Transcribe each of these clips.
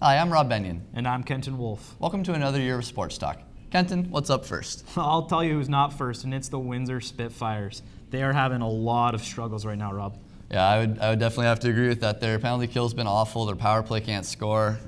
Hi, I'm Rob Benneian. And I'm Kenton Wolfe. Welcome to another year of Sports Talk. Kenton, what's up first? I'll tell you who's not first, and it's the Windsor Spitfires. They are having a lot of struggles right now, Rob. Yeah, I would definitely have to agree with that. Their penalty kill's been awful. Their power play can't score.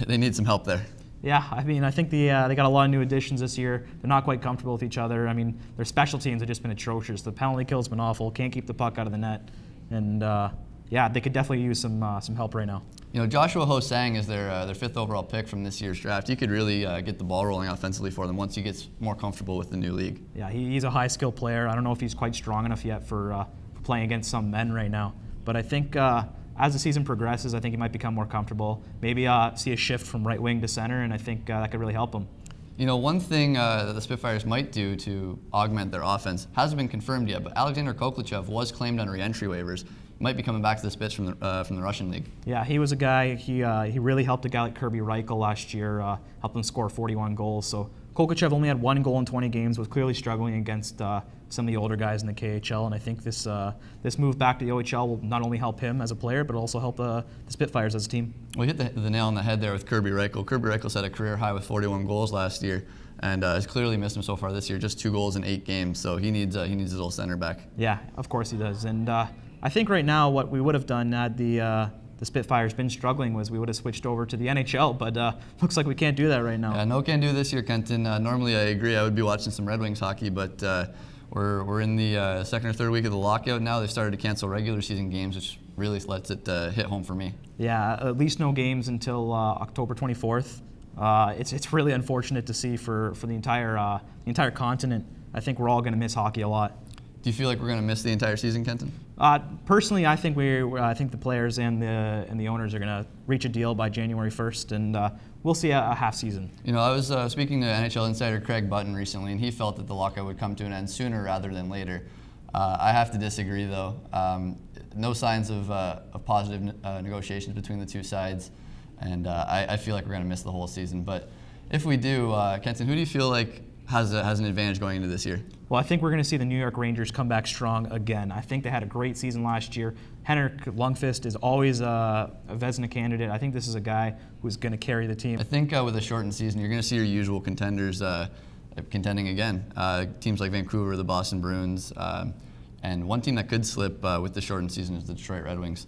They need some help there. Yeah, I think they got a lot of new additions this year. They're not quite comfortable with each other. Their special teams have just been atrocious. The penalty kill's been awful. Can't keep the puck out of the net, and they could definitely use some help right now. You know, Joshua Hosking is their fifth overall pick from this year's draft. He could really get the ball rolling offensively for them once he gets more comfortable with the new league. Yeah, he's a high-skill player. I don't know if he's quite strong enough yet for playing against some men right now. But I think as the season progresses, I think he might become more comfortable. Maybe see a shift from right wing to center, and I think that could really help him. You know, one thing that the Spitfires might do to augment their offense hasn't been confirmed yet, but Alexander Koklachev was claimed on re-entry waivers. Might be coming back to the Spits from the Russian league. Yeah, he was a guy. He really helped a guy like Kirby Reichel last year. Helped him score 41 goals. So Koklachev only had 1 goal in 20 games. Was clearly struggling against some of the older guys in the KHL. And I think this move back to the OHL will not only help him as a player, but also help the Spitfires as a team. Well, you hit the nail on the head there with Kirby Reichel. Kirby Reichel set a career high with 41 goals last year, and has clearly missed him so far this year. Just 2 goals in 8 games. So he needs his little center back. Yeah, of course he does. And I think right now what we would have done had the Spitfires been struggling was we would have switched over to the NHL, but looks like we can't do that right now. Yeah, no can do this year, Kenton. Normally I agree I would be watching some Red Wings hockey, but we're in the second or third week of the lockout now. They've started to cancel regular season games, which really lets it hit home for me. Yeah, at least no games until October 24th. It's really unfortunate to see for the entire continent. I think we're all going to miss hockey a lot. Do you feel like we're going to miss the entire season, Kenton? Personally, I think the players and the owners are going to reach a deal by January 1st, and we'll see a half season. You know, I was speaking to NHL insider Craig Button recently, and he felt that the lockout would come to an end sooner rather than later. I have to disagree, though. No signs of positive negotiations between the two sides, and I feel like we're going to miss the whole season. But if we do, Kenton, who do you feel like has an advantage going into this year? Well, I think we're going to see the New York Rangers come back strong again. I think they had a great season last year. Henrik Lundqvist is always a Vezina candidate. I think this is a guy who's going to carry the team. I think with a shortened season, you're going to see your usual contenders contending again. Teams like Vancouver, the Boston Bruins, and one team that could slip with the shortened season is the Detroit Red Wings.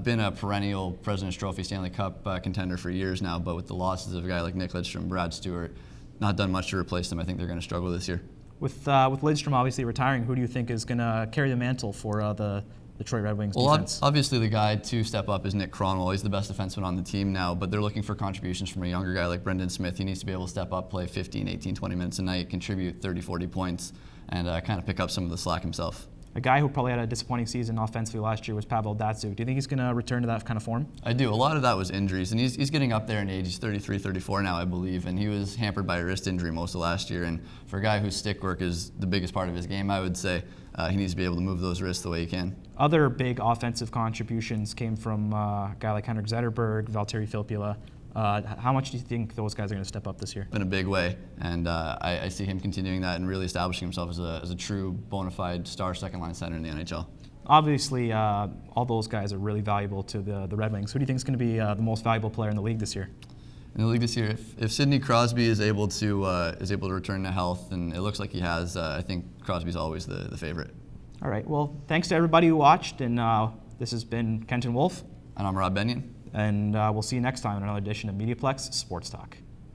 Been a perennial President's Trophy Stanley Cup contender for years now, but with the losses of a guy like Nick Lidstrom, Brad Stewart, not done much to replace them. I think they're going to struggle this year. With Lidstrom obviously retiring, who do you think is going to carry the mantle for the Detroit Red Wings defense? Well, obviously the guy to step up is Nick Cronwall. He's the best defenseman on the team now, but they're looking for contributions from a younger guy like Brendan Smith. He needs to be able to step up, play 15, 18, 20 minutes a night, contribute 30, 40 points, and kind of pick up some of the slack himself. A guy who probably had a disappointing season offensively last year was Pavel Datsyuk. Do you think he's going to return to that kind of form? I do. A lot of that was injuries, and he's getting up there in age. He's 33, 34 now, I believe, and he was hampered by a wrist injury most of last year. And for a guy whose stick work is the biggest part of his game, I would say he needs to be able to move those wrists the way he can. Other big offensive contributions came from a guy like Henrik Zetterberg, Valtteri Filppula. How much do you think those guys are going to step up this year? In a big way, and I see him continuing that and really establishing himself as a true bona fide star second-line center in the NHL. Obviously, all those guys are really valuable to the Red Wings. Who do you think is going to be the most valuable player in the league this year? In the league this year, if Sidney Crosby is able to return to health, and it looks like he has, I think Crosby's always the favorite. All right. Well, thanks to everybody who watched, and this has been Kenton Wolfe. And I'm Rob Benneian. And we'll see you next time in another edition of Mediaplex Sports Talk.